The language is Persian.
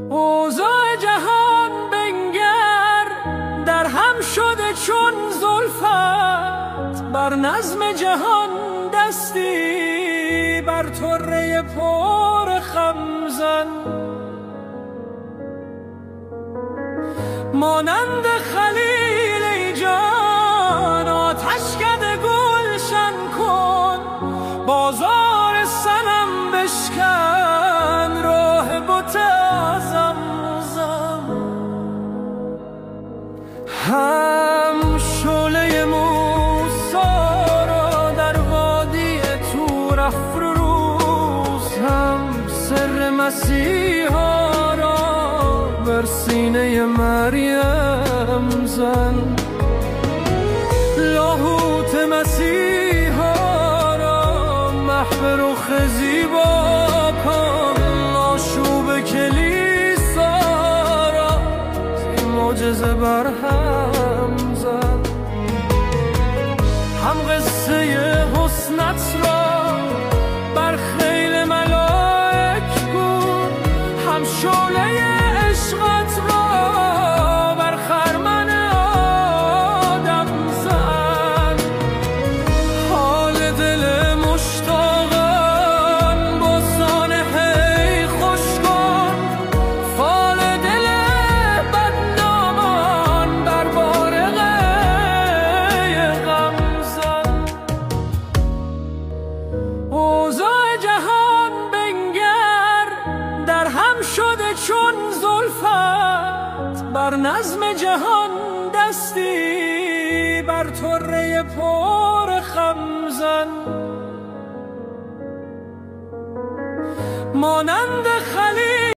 اوضاع جهان بنگر در هم شده چون زلفت، بر نظم جهان دستی بر طره پر خم زن. مانند خلیل ای جان آتشکده گلشن کن، بازار صنم بشکن راه بت اعظم زن. هم شعله موسی را در وادی طور افروز، هم سر مسیحا را بر سینه مریم زن. لاهوت مسیحا را محو رخ زیبا کن، آشوب کلیسا را زی معجزه بر هم زن. هم قصه حسنت را بر خیل ملائک گو، هم شعله عشقت را بر خرمن آدم زن. حال دل مشتاقان با سانحه خوش کن، فال دل بدنامان بر بارقه غم زن. اوضاع جهان بنگر در هم شده چون زلفت، بر نظم جهان دستی بر طره پر خم زن. مانند خلیل